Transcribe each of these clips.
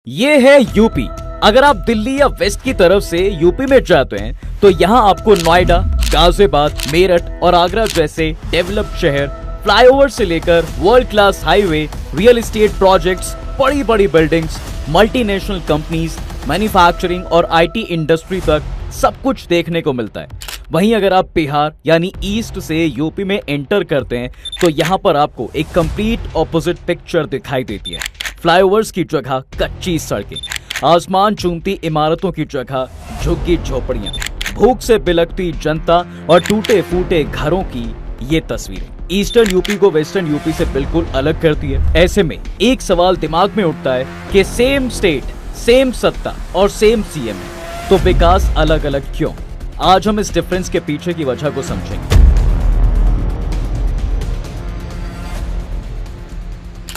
ये है यूपी। अगर आप दिल्ली या वेस्ट की तरफ से यूपी में जाते हैं तो यहाँ आपको नोएडा, गाजियाबाद, मेरठ और आगरा जैसे डेवलप्ड शहर, फ्लाईओवर से लेकर world class highway, real estate projects, बड़ी बड़ी बिल्डिंग्स, मल्टीनेशनल कंपनीज, मैन्युफैक्चरिंग और आईटी इंडस्ट्री तक सब कुछ देखने को मिलता है। वहीं अगर आप बिहार यानी ईस्ट से यूपी में एंटर करते हैं तो यहाँ पर आपको एक कंप्लीट ऑपोजिट पिक्चर दिखाई देती है। फ्लाईओवर्स की जगह कच्ची सड़कें, आसमान चूमती इमारतों की जगह झुग्गी झोपड़ियां, भूख से बिलखती जनता और टूटे फूटे घरों की ये तस्वीरें ईस्टर्न यूपी को वेस्टर्न यूपी से बिल्कुल अलग करती है। ऐसे में एक सवाल दिमाग में उठता है कि सेम स्टेट, सेम सत्ता और सेम सीएम है, तो विकास अलग अलग क्यों? आज हम इस डिफरेंस के पीछे की वजह को समझेंगे।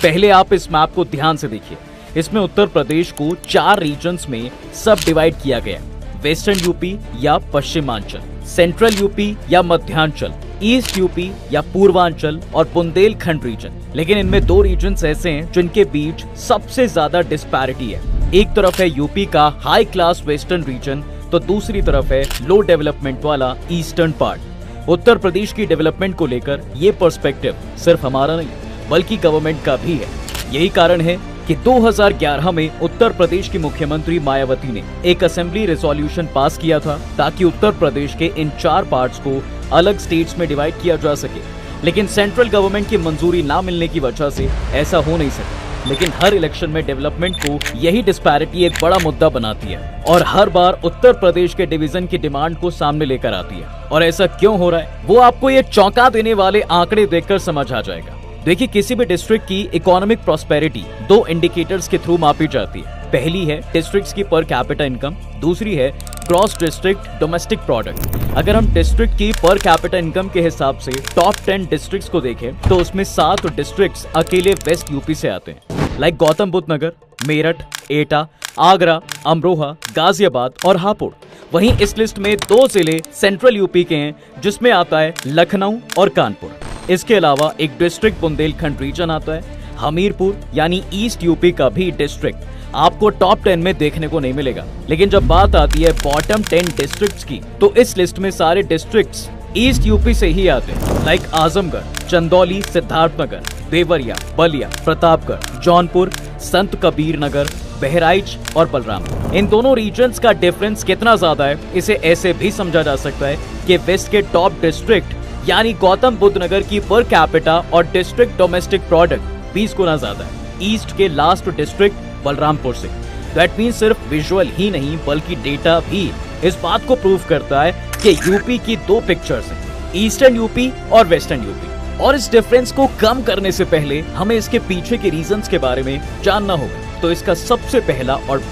पहले आप इस मैप को ध्यान से देखिए। इसमें उत्तर प्रदेश को 4 रीजन्स में सब डिवाइड किया गया। वेस्टर्न यूपी या पश्चिमांचल, सेंट्रल यूपी या मध्यांचल, ईस्ट यूपी या पूर्वांचल और बुंदेलखंड रीजन। लेकिन इनमें 2 रीजन्स ऐसे हैं जिनके बीच सबसे ज्यादा डिस्पैरिटी है। एक तरफ है यूपी का हाई क्लास वेस्टर्न रीजन, तो दूसरी तरफ है लो डेवलपमेंट वाला ईस्टर्न पार्ट। उत्तर प्रदेश की डेवलपमेंट को लेकर ये पर्सपेक्टिव सिर्फ हमारा नहीं बल्कि गवर्नमेंट का भी है। यही कारण है कि 2011 में उत्तर प्रदेश की मुख्यमंत्री मायावती ने एक असेंबली रेजोल्यूशन पास किया था ताकि उत्तर प्रदेश के इन 4 पार्ट्स को अलग स्टेट्स में डिवाइड किया जा सके। लेकिन सेंट्रल गवर्नमेंट की मंजूरी ना मिलने की वजह से ऐसा हो नहीं सका। लेकिन हर इलेक्शन में डेवलपमेंट को यही डिस्पैरिटी एक बड़ा मुद्दा बनाती है और हर बार उत्तर प्रदेश के डिवीजन की डिमांड को सामने लेकर आती है। और ऐसा क्यों हो रहा है वो आपको ये चौंका देने वाले आंकड़े देखकर समझ आ जाएगा। देखिए, किसी भी डिस्ट्रिक्ट की इकोनॉमिक प्रॉस्पेरिटी 2 इंडिकेटर्स के थ्रू मापी जाती है। पहली है डिस्ट्रिक्ट्स की पर कैपिटा इनकम, दूसरी है ग्रॉस डिस्ट्रिक्ट डोमेस्टिक प्रोडक्ट। अगर हम डिस्ट्रिक्ट की पर कैपिटा इनकम के हिसाब से टॉप 10 डिस्ट्रिक्ट्स को देखें तो उसमें 7 डिस्ट्रिक्ट्स अकेले वेस्ट यूपी से आते हैं, लाइक गौतम बुद्ध नगर, मेरठ, एटा, आगरा, अमरोहा, गाजियाबाद और हापुड़। वहीं इस लिस्ट में 2 जिले सेंट्रल यूपी के हैं जिसमें आता है लखनऊ और कानपुर। इसके अलावा एक डिस्ट्रिक्ट बुंदेलखंड रीजन आता है, हमीरपुर यानी ईस्ट यूपी का भी डिस्ट्रिक्ट आपको टॉप 10 में देखने को नहीं मिलेगा। लेकिन जब बात आती है बॉटम 10 डिस्ट्रिक्ट्स की तो इस लिस्ट में सारे डिस्ट्रिक्ट्स ईस्ट यूपी से ही आते हैं, लाइक आजमगढ़, चंदौली, सिद्धार्थनगर, देवरिया, बलिया, प्रतापगढ़, जौनपुर, संत कबीर नगर, बहराइच और बलरामपुर। इन दोनों रीजन्स का डिफरेंस कितना ज्यादा है इसे ऐसे भी समझा जा सकता है कि वेस्ट के टॉप डिस्ट्रिक्ट यानी गौतम बुद्ध नगर की पर कैपिटा और डिस्ट्रिक्ट डोमेस्टिक प्रोडक्ट 20 गुना ज्यादा है ईस्ट के लास्ट डिस्ट्रिक्ट बलरामपुर से। दैट मीन्स सिर्फ विजुअल ही नहीं बल्कि डेटा भी इस बात को प्रूव करता है कि यूपी की 2 पिक्चर्स हैं, ईस्टर्न यूपी और वेस्टर्न यूपी। और इस डिफरेंस को कम करने से पहले हमें इसके पीछे के रीजंस के बारे में जानना होगा। तो इसका सबसे पहला और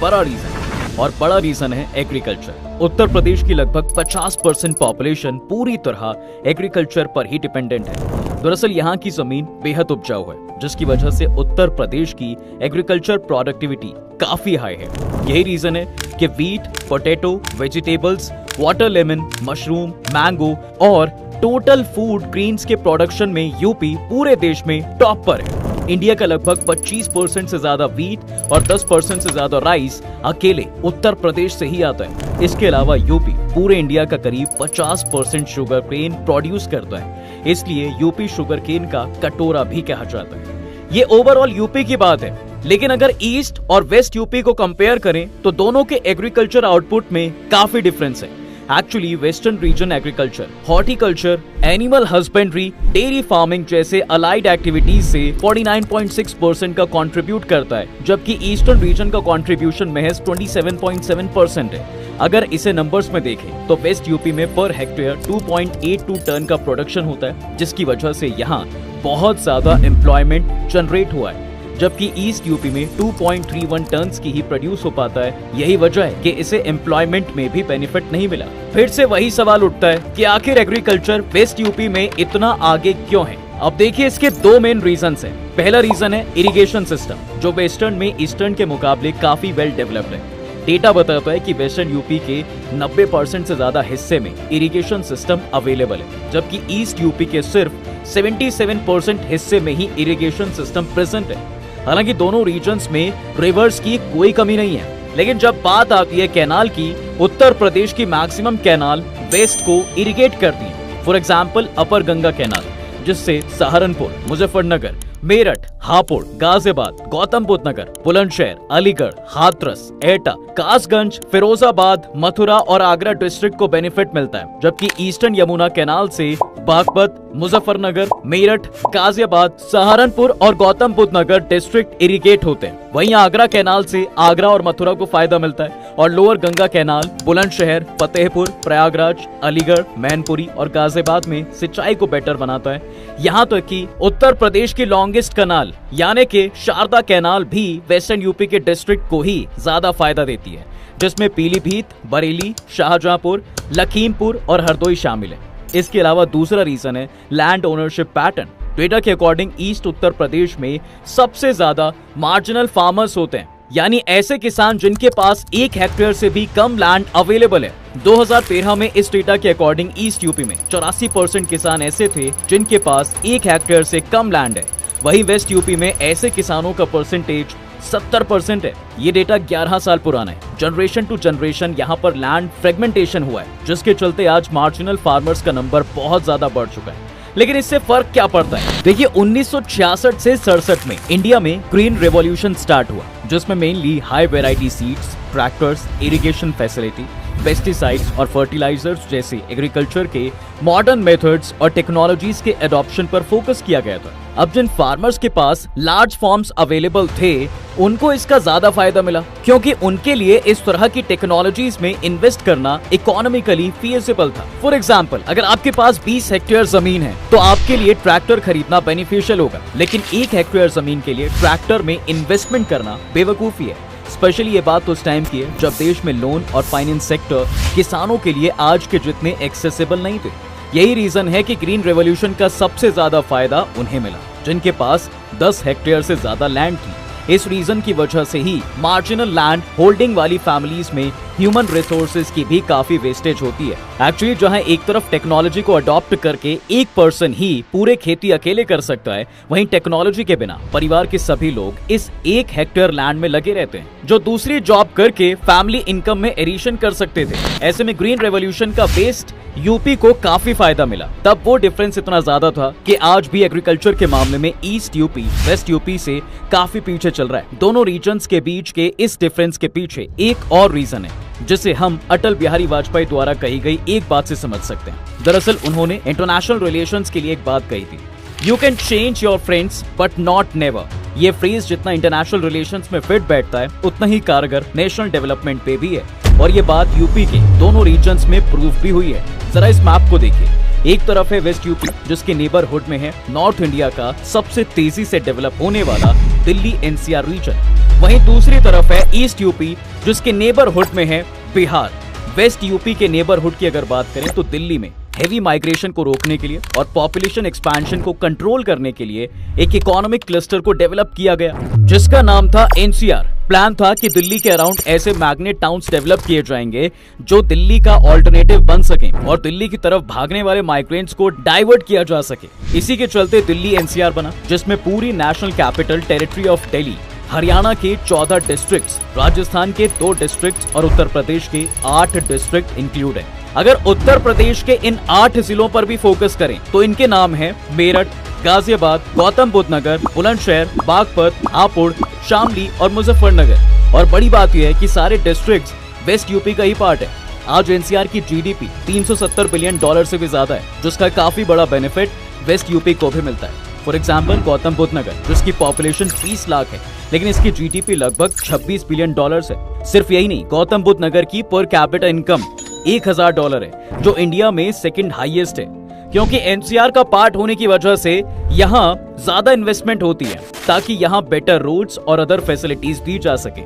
बड़ा रीजन है एग्रीकल्चर। उत्तर प्रदेश की लगभग 50% पॉपुलेशन पूरी तरह एग्रीकल्चर पर ही डिपेंडेंट है। दरअसल यहाँ की जमीन बेहद उपजाऊ है जिसकी वजह से उत्तर प्रदेश की एग्रीकल्चर प्रोडक्टिविटी काफी हाई है। यही रीजन है कि wheat, potato, vegetables, water lemon, mushroom, mango और टोटल फूड ग्रीन्स के प्रोडक्शन में यूपी पूरे देश में टॉप पर है। इंडिया का लगभग 25% से ज्यादा वीट और 10% से ज्यादा राइस अकेले उत्तर प्रदेश से ही आता है। इसके अलावा यूपी पूरे इंडिया का करीब 50% शुगर केन प्रोड्यूस करता है, इसलिए यूपी शुगर केन का कटोरा भी कहा जाता है। ये ओवरऑल यूपी की बात है। लेकिन अगर ईस्ट और वेस्ट यूपी को कंपेयर करें तो दोनों के एग्रीकल्चर आउटपुट में काफी डिफरेंस है। Actually western region agriculture, horticulture, animal husbandry, dairy farming जैसे अलाइड एक्टिविटीज से 49.6% का कंट्रीब्यूट करता है, जबकि ईस्टर्न रीजन का कंट्रीब्यूशन महज 27.7% है। अगर इसे नंबर्स में देखें तो वेस्ट यूपी में पर हेक्टेयर 2.82 टन का प्रोडक्शन होता है, जिसकी वजह से यहाँ बहुत ज्यादा एम्प्लॉयमेंट जनरेट हुआ है, जबकि ईस्ट यूपी में 2.31 टन्स की ही प्रोड्यूस हो पाता है। यही वजह है कि इसे एम्प्लॉयमेंट में भी बेनिफिट नहीं मिला। फिर से वही सवाल उठता है कि आखिर एग्रीकल्चर वेस्ट यूपी में इतना आगे क्यों है? अब देखिए, इसके 2 मेन रीजंस हैं। पहला रीजन है इरिगेशन सिस्टम, जो वेस्टर्न में ईस्टर्न के मुकाबले काफी वेल डेवलप्ड है। डेटा बताता है कि वेस्टर्न यूपी के 90% से ज्यादा हिस्से में इरिगेशन सिस्टम अवेलेबल है, जबकि ईस्ट यूपी के सिर्फ 77% हिस्से में ही इरिगेशन सिस्टम प्रेजेंट है। हालांकि दोनों रीजन्स में रिवर्स की कोई कमी नहीं है, लेकिन जब बात आती है कैनाल की, उत्तर प्रदेश की मैक्सिमम कैनाल वेस्ट को इरिगेट करती है। For example upper Ganga canal, जिससे सहारनपुर, मुजफ्फरनगर, मेरठ, हापुड़, गाजियाबाद, गौतम बुद्ध नगर, बुलंदशहर, अलीगढ़, हाथरस, एटा, कासगंज, फिरोजाबाद, मथुरा और आगरा डिस्ट्रिक्ट को बेनिफिट मिलता है, जबकि ईस्टर्न यमुना कैनाल से बागपत, मुजफ्फरनगर, मेरठ, गाजियाबाद, सहारनपुर और गौतम बुद्ध नगर डिस्ट्रिक्ट इरिगेट होते हैं। वहीं आगरा कैनाल से आगरा और मथुरा को फायदा मिलता है और लोअर गंगा कैनाल बुलंदशहर, फतेहपुर, प्रयागराज, अलीगढ़, मैनपुरी और गाजियाबाद में सिंचाई को बेटर बनाता है। यहाँ तक कि उत्तर प्रदेश की लॉन्गेस्ट कैनाल यानी कि शारदा कैनाल भी वेस्टर्न यूपी के डिस्ट्रिक्ट को ही ज्यादा फायदा देती है, जिसमें पीलीभीत, बरेली, शाहजहांपुर, लखीमपुर और हरदोई शामिल है। इसके अलावा दूसरा रीजन है लैंड ओनरशिप पैटर्न। डेटा के अकॉर्डिंग ईस्ट उत्तर प्रदेश में सबसे ज्यादा मार्जिनल फार्मर्स होते हैं, यानी ऐसे किसान जिनके पास 1 हेक्टेयर से भी कम लैंड अवेलेबल है। 2013 में इस डेटा के अकॉर्डिंग ईस्ट यूपी में 84% किसान ऐसे थे जिनके पास 1 हेक्टेयर से कम लैंड है। वहीं वेस्ट यूपी में ऐसे किसानों का परसेंटेज 70% है। ये डेटा 11 साल पुराना है। जनरेशन टू जनरेशन यहाँ पर लैंड फ्रेगमेंटेशन हुआ है, जिसके चलते आज मार्जिनल फार्मर्स का नंबर बहुत ज्यादा बढ़ चुका है। लेकिन इससे फर्क क्या पड़ता है? देखिए, 1966 से 67 में इंडिया में ग्रीन रेवोल्यूशन स्टार्ट हुआ, जिसमें mainly high variety seeds, tractors, irrigation facility, pesticides और फर्टिलाइजर्स जैसे एग्रीकल्चर के मॉडर्न मेथड्स और टेक्नोलॉजीज के एडॉप्शन पर फोकस किया गया था। अब जिन फार्मर्स के पास लार्ज फार्म्स अवेलेबल थे, उनको इसका ज्यादा फायदा मिला, क्योंकि उनके लिए इस तरह की टेक्नोलॉजीज में इन्वेस्ट करना इकोनॉमिकली फीजिबल था। फॉर एग्जाम्पल, अगर आपके पास 20 हेक्टेयर जमीन है तो आपके लिए ट्रैक्टर खरीदना बेनिफिशियल होगा, लेकिन 1 हेक्टेयर जमीन के लिए ट्रैक्टर में इन्वेस्टमेंट करना बेवकूफी है। स्पेशली ये बात उस टाइम की है जब देश में लोन और फाइनेंस सेक्टर किसानों के लिए आज के जितने एक्सेसिबल नहीं थे। यही रीजन है कि ग्रीन रेवोल्यूशन का सबसे ज्यादा फायदा उन्हें मिला जिनके पास 10 हेक्टेयर से ज्यादा लैंड थी। इस रीजन की वजह से ही मार्जिनल लैंड होल्डिंग वाली फैमिलीज में ह्यूमन रिसोर्सेज की भी काफी वेस्टेज होती है। एक्चुअली जहां एक तरफ टेक्नोलॉजी को अडॉप्ट करके एक पर्सन ही पूरे खेती अकेले कर सकता है, वहीं टेक्नोलॉजी के बिना परिवार के सभी लोग इस 1 हेक्टेयर लैंड में लगे रहते हैं, जो दूसरी जॉब करके फैमिली इनकम में एडिशन कर सकते थे। ऐसे में ग्रीन रेवोल्यूशन का वेस्ट यूपी को काफी फायदा मिला। तब वो डिफरेंस इतना ज्यादा था कि आज भी एग्रीकल्चर के मामले में ईस्ट यूपी वेस्ट यूपी से काफी पीछे चल रहा है। दोनों रीजन्स के बीच के इस डिफरेंस के पीछे एक और रीजन है, जिसे हम अटल बिहारी वाजपेयी द्वारा कही गई एक बात से समझ सकते हैं। दरअसल उन्होंने इंटरनेशनल रिलेशंस के लिए एक बात कही थी, you can change your friends but not never. ये फ्रेज जितना इंटरनेशनल रिलेशंस में फिट बैठता है, उतना ही कारगर नेशनल डेवलपमेंट पे भी है, और ये बात यूपी के दोनों रीजन्स में प्रूफ भी हुई है। जरा इस मैप को देखिए, एक तरफ है वेस्ट यूपी जिसके नेबरहुड में है नॉर्थ इंडिया का सबसे तेजी से डेवलप होने वाला दिल्ली एनसीआर रीजन, वहीं दूसरी तरफ है ईस्ट यूपी जिसके नेबरहुड में है बिहार। वेस्ट यूपी के नेबरहुड की अगर बात करें तो दिल्ली में हेवी माइग्रेशन को रोकने के लिए और पॉपुलेशन एक्सपेंशन को कंट्रोल करने के लिए एक इकोनॉमिक क्लस्टर को डेवलप किया गया, जिसका नाम था एनसीआर। प्लान था कि दिल्ली के अराउंड ऐसे मैग्नेट टाउन्स डेवलप किए जाएंगे जो दिल्ली का ऑल्टरनेटिव बन सके और दिल्ली की तरफ भागने वाले माइग्रेंट्स को डाइवर्ट किया जा सके। इसी के चलते दिल्ली एनसीआर बना, जिसमें पूरी national capital territory of Delhi, Haryana के 14 डिस्ट्रिक्ट्स, राजस्थान के 2 डिस्ट्रिक्ट्स और उत्तर प्रदेश के 8 डिस्ट्रिक्ट इंक्लूड है। अगर उत्तर प्रदेश के इन 8 जिलों पर भी फोकस करें तो इनके नाम है मेरठ, गाजियाबाद, गौतम बुद्ध नगर, बुलंदशहर, बागपत, हापुड़, शामली और मुजफ्फरनगर। और बड़ी बात यह है कि सारे डिस्ट्रिक्ट्स वेस्ट यूपी का ही पार्ट है। आज एनसीआर की जीडीपी $370 बिलियन से भी ज्यादा है, जिसका काफी बड़ा बेनिफिट वेस्ट यूपी को भी मिलता है। फॉर एग्जाम्पल गौतम बुद्ध नगर, जिसकी पॉपुलेशन 20 लाख है, लेकिन इसकी जीडीपी लगभग $26 बिलियन है। सिर्फ यही नहीं, गौतम बुद्ध नगर की पर कैपिटा इनकम $1000 है, जो इंडिया में सेकंड हाईएस्ट है। क्योंकि एनसीआर का पार्ट होने की वजह से यहाँ ज्यादा इन्वेस्टमेंट होती है ताकि यहाँ बेटर रोड्स और अदर फैसिलिटीज दी जा सके।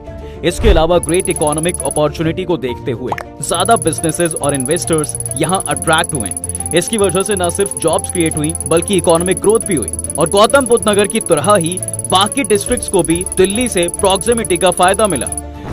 इसके अलावा ग्रेट इकोनॉमिक अपॉर्चुनिटी को देखते हुए ज्यादा बिजनेसेस और इन्वेस्टर्स यहाँ अट्रैक्ट हुए। इसकी वजह से न सिर्फ जॉब्स क्रिएट हुई बल्कि इकोनॉमिक ग्रोथ भी हुई, और गौतम बुद्ध नगर की तरह ही बाकी डिस्ट्रिक्ट्स को भी दिल्ली से प्रॉक्सिमिटी का फायदा मिला।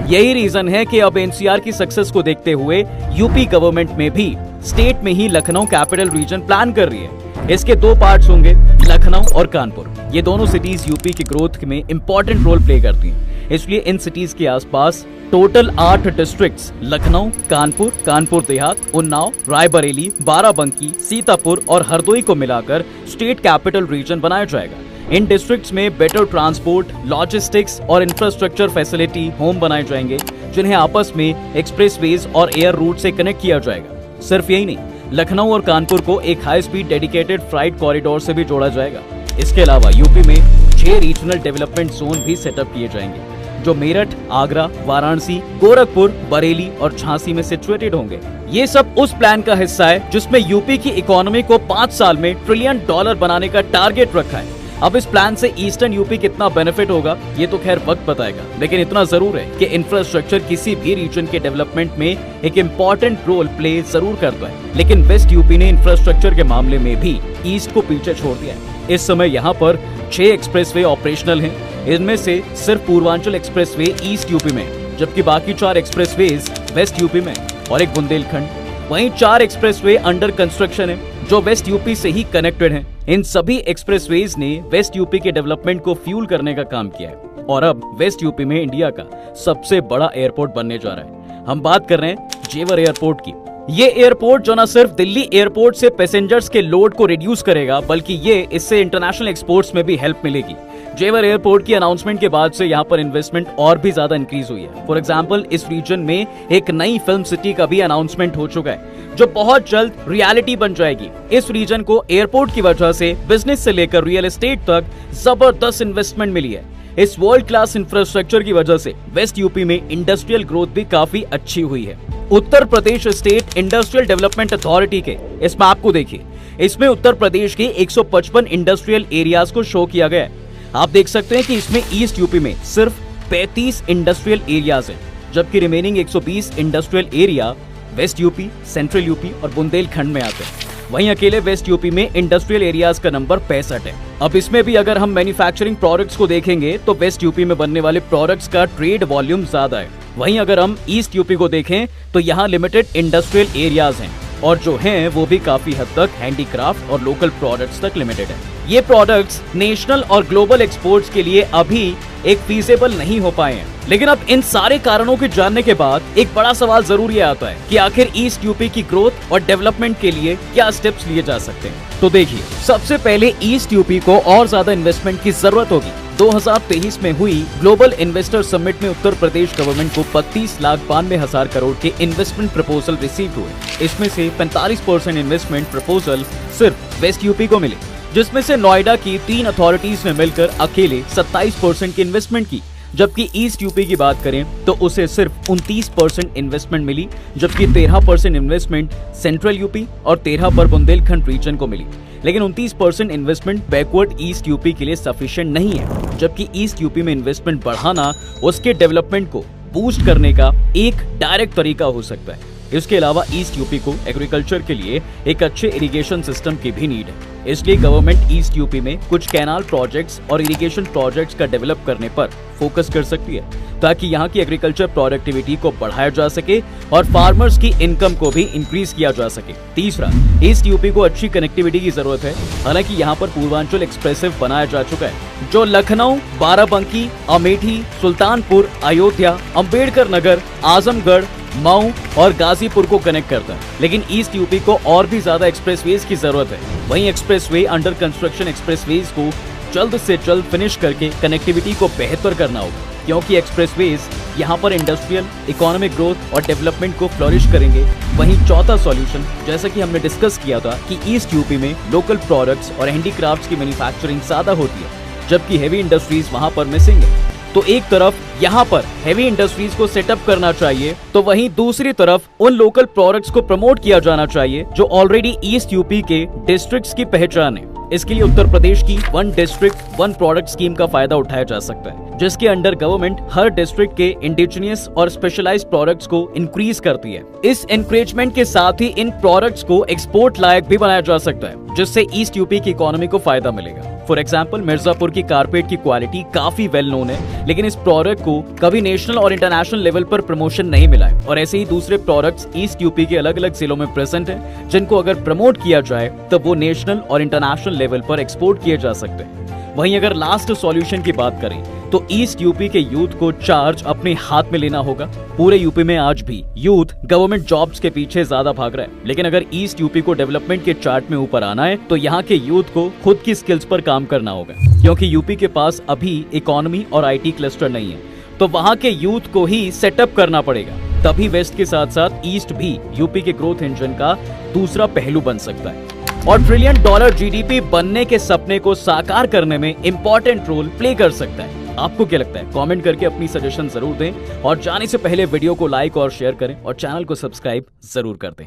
यही रीजन है कि अब एनसीआर की सक्सेस को देखते हुए यूपी गवर्नमेंट में भी स्टेट में ही लखनऊ कैपिटल रीजन प्लान कर रही है। इसके 2 पार्ट्स होंगे, लखनऊ और कानपुर। ये दोनों सिटीज यूपी की ग्रोथ में इंपॉर्टेंट रोल प्ले करती हैं। इसलिए इन सिटीज के आसपास टोटल 8 डिस्ट्रिक्ट्स लखनऊ, कानपुर, कानपुर देहात, उन्नाव, रायबरेली, बाराबंकी, सीतापुर और हरदोई को मिलाकर स्टेट कैपिटल रीजन बनाया जाएगा। इन डिस्ट्रिक्ट्स में बेटर ट्रांसपोर्ट, लॉजिस्टिक्स और इंफ्रास्ट्रक्चर फैसिलिटी होम बनाए जाएंगे, जिन्हें आपस में एक्सप्रेसवेज और एयर रूट से कनेक्ट किया जाएगा। सिर्फ यही नहीं, लखनऊ और कानपुर को एक high speed dedicated freight corridor से भी जोड़ा जाएगा। इसके अलावा यूपी में 6 रीजनल डेवलपमेंट जोन भी सेटअप किए जाएंगे, जो मेरठ, आगरा, वाराणसी, गोरखपुर, बरेली और झांसी में सिचुएटेड होंगे। ये सब उस प्लान का हिस्सा है जिसमें यूपी की इकोनॉमी को 5 साल में $1 ट्रिलियन बनाने का टारगेट रखा है। अब इस प्लान से ईस्टर्न यूपी कितना बेनिफिट होगा ये तो खैर वक्त बताएगा, लेकिन इतना जरूर है कि इंफ्रास्ट्रक्चर किसी भी रीजन के डेवलपमेंट में एक इम्पोर्टेंट रोल प्ले जरूर करता है। लेकिन वेस्ट यूपी ने इंफ्रास्ट्रक्चर के मामले में भी ईस्ट को पीछे छोड़ दिया है। इस समय यहाँ पर 6 एक्सप्रेसवे ऑपरेशनल हैं। इनमें से सिर्फ पूर्वांचल एक्सप्रेसवे ईस्ट यूपी में, जबकि बाकी 4 एक्सप्रेसवेज वेस्ट यूपी में और एक बुंदेलखंड। वहीं 4 एक्सप्रेसवे अंडर कंस्ट्रक्शन है जो वेस्ट यूपी से ही कनेक्टेड हैं। इन सभी एक्सप्रेसवेज ने वेस्ट यूपी के डेवलपमेंट को फ्यूल करने का काम किया है और अब वेस्ट यूपी में इंडिया का सबसे बड़ा एयरपोर्ट बनने जा रहा है। हम बात कर रहे हैं जेवर एयरपोर्ट की। ये एयरपोर्ट जो न सिर्फ दिल्ली एयरपोर्ट से पैसेंजर्स के लोड को रिड्यूस करेगा, बल्कि ये इससे इंटरनेशनल एक्सपोर्ट्स में भी हेल्प मिलेगी। जेवर एयरपोर्ट की अनाउंसमेंट के बाद से यहाँ पर इन्वेस्टमेंट और भी ज्यादा इंक्रीज हुई है। फॉर एग्जांपल, इस रीजन में एक नई फिल्म सिटी का भी अनाउंसमेंट हो चुका है, जो बहुत जल्द रियलिटी बन जाएगी। इस रीजन को एयरपोर्ट की वजह से बिजनेस से लेकर रियल एस्टेट तक जबरदस्त इन्वेस्टमेंट मिली है। इस वर्ल्ड क्लास इंफ्रास्ट्रक्चर की वजह से वेस्ट यूपी में इंडस्ट्रियल ग्रोथ भी काफी अच्छी हुई है। Uttar Pradesh state industrial development authority के इस मैप को देखिए। इसमें उत्तर प्रदेश के 155 इंडस्ट्रियल एरियाज को शो किया गया है। आप देख सकते हैं कि इसमें ईस्ट यूपी में सिर्फ 35 इंडस्ट्रियल एरियाज हैं, जबकि remaining 120 industrial area west UP, central UP और बुंदेलखंड में आते हैं। वहीं अकेले वेस्ट यूपी में इंडस्ट्रियल एरियाज का नंबर 65 है। अब इसमें भी अगर हम मैन्युफैक्चरिंग प्रोडक्ट्स को देखेंगे तो वेस्ट यूपी में बनने वाले प्रोडक्ट्स का ट्रेड वॉल्यूम ज्यादा है। वहीं अगर हम ईस्ट यूपी को देखें तो यहाँ लिमिटेड इंडस्ट्रियल एरियाज हैं और जो हैं वो भी काफी हद तक हैंडीक्राफ्ट और लोकल प्रोडक्ट्स तक लिमिटेड है। ये प्रोडक्ट्स नेशनल और ग्लोबल एक्सपोर्ट्स के लिए अभी एक फीजेबल नहीं हो पाए हैं। लेकिन अब इन सारे कारणों के जानने के बाद एक बड़ा सवाल जरूर ये आता है कि आखिर ईस्ट यूपी की ग्रोथ और डेवलपमेंट के लिए क्या स्टेप्स लिए जा सकते हैं। तो देखिए, सबसे पहले ईस्ट यूपी को और ज्यादा इन्वेस्टमेंट की जरूरत होगी। 2023 में हुई ग्लोबल इन्वेस्टर समिट में उत्तर प्रदेश गवर्नमेंट को 32,92,000 करोड़ के इन्वेस्टमेंट प्रपोजल रिसीव हुए। इसमें से 45% इन्वेस्टमेंट प्रपोजल सिर्फ वेस्ट यूपी को मिले, जिसमें से नोएडा की 3 अथॉरिटीज ने मिलकर अकेले 27% की इन्वेस्टमेंट की। जबकि ईस्ट यूपी की बात करें तो उसे सिर्फ 29% इन्वेस्टमेंट मिली, जबकि 13% इन्वेस्टमेंट सेंट्रल यूपी और 13 पर बुंदेलखंड रीजन को मिली। लेकिन 29% इन्वेस्टमेंट बैकवर्ड ईस्ट यूपी के लिए सफिशिएंट नहीं है, जबकि ईस्ट यूपी में इन्वेस्टमेंट बढ़ाना उसके डेवलपमेंट को बूस्ट करने का एक डायरेक्ट तरीका हो सकता है। इसके अलावा ईस्ट यूपी को एग्रीकल्चर के लिए एक अच्छे इरिगेशन सिस्टम की भी नीड है। इसलिए गवर्नमेंट ईस्ट यूपी में कुछ कैनाल प्रोजेक्ट्स और इरिगेशन प्रोजेक्ट्स का डेवलप करने पर फोकस कर सकती है, ताकि यहाँ की एग्रीकल्चर प्रोडक्टिविटी को बढ़ाया जा सके और फार्मर्स की इनकम को भी इंक्रीज किया जा सके। तीसरा, ईस्ट यूपी को अच्छी कनेक्टिविटी की जरूरत है। हालांकि यहाँ पर पूर्वांचल एक्सप्रेसिव बनाया जा चुका है, जो लखनऊ, बाराबंकी, अमेठी, सुल्तानपुर, अयोध्या, अम्बेडकर नगर, आजमगढ़, मऊ और गाजीपुर को कनेक्ट करता है। लेकिन ईस्ट यूपी को और भी ज्यादा एक्सप्रेसवेज की जरूरत है। वहीं एक्सप्रेसवे अंडर कंस्ट्रक्शन एक्सप्रेसवेज को जल्द से जल्द फिनिश करके कनेक्टिविटी को बेहतर करना होगा, क्योंकि एक्सप्रेसवेज यहाँ पर इंडस्ट्रियल, इकोनॉमिक ग्रोथ और डेवलपमेंट को फ्लोरिश करेंगे। वहीं चौथा सॉल्यूशन, जैसा कि हमने डिस्कस किया था कि ईस्ट यूपी में लोकल प्रोडक्ट्स और हैंडीक्राफ्ट्स की मैन्युफैक्चरिंग ज्यादा होती है, जबकि हेवी इंडस्ट्रीज वहाँ पर मिसिंग है। तो एक तरफ यहाँ पर हेवी इंडस्ट्रीज को सेटअप करना चाहिए, तो वहीं दूसरी तरफ उन लोकल प्रोडक्ट्स को प्रमोट किया जाना चाहिए जो ऑलरेडी ईस्ट यूपी के डिस्ट्रिक्ट्स की पहचान है। इसके लिए उत्तर प्रदेश की 1 डिस्ट्रिक्ट 1 प्रोडक्ट स्कीम का फायदा उठाया जा सकता है, जिसके अंडर गवर्नमेंट हर डिस्ट्रिक्ट के इंडिजिनियस और स्पेशलाइज्ड प्रोडक्ट्स को इंक्रीज करती है। इस एनकरेजमेंट के साथ ही इन प्रोडक्ट्स को एक्सपोर्ट लायक भी बनाया जा सकता है, जिससे ईस्ट यूपी की इकोनॉमी को फायदा मिलेगा। फॉर एग्जाम्पल, मिर्जापुर की कारपेट की क्वालिटी काफी वेल नोन है, लेकिन इस प्रोडक्ट को कभी नेशनल और इंटरनेशनल लेवल पर प्रमोशन नहीं मिला है। और ऐसे ही दूसरे प्रोडक्ट्स ईस्ट यूपी के अलग अलग जिलों में प्रेजेंट हैं, जिनको अगर प्रमोट किया जाए तो वो नेशनल और इंटरनेशनल लेवल पर एक्सपोर्ट किए जा सकते हैं। वहीं अगर लास्ट सॉल्यूशन की बात करें तो ईस्ट यूपी के यूथ को चार्ज अपने हाथ में लेना होगा। पूरे यूपी में आज भी यूथ गवर्नमेंट जॉब्स के पीछे ज्यादा भाग रहा है, लेकिन अगर ईस्ट यूपी को डेवलपमेंट के चार्ट में ऊपर आना है तो यहाँ के यूथ को खुद की स्किल्स पर काम करना होगा, क्योंकि यूपी के पास अभी इकोनॉमी और IT क्लस्टर नहीं है, तो वहाँ के यूथ को ही सेटअप करना पड़ेगा। तभी वेस्ट के साथ साथ ईस्ट भी यूपी के ग्रोथ इंजन का दूसरा पहलू बन सकता है और $1 ट्रिलियन GDP बनने के सपने को साकार करने में इंपॉर्टेंट रोल प्ले कर सकता है। आपको क्या लगता है? कमेंट करके अपनी सजेशन जरूर दें और जाने से पहले वीडियो को लाइक और शेयर करें और चैनल को सब्सक्राइब जरूर कर दें।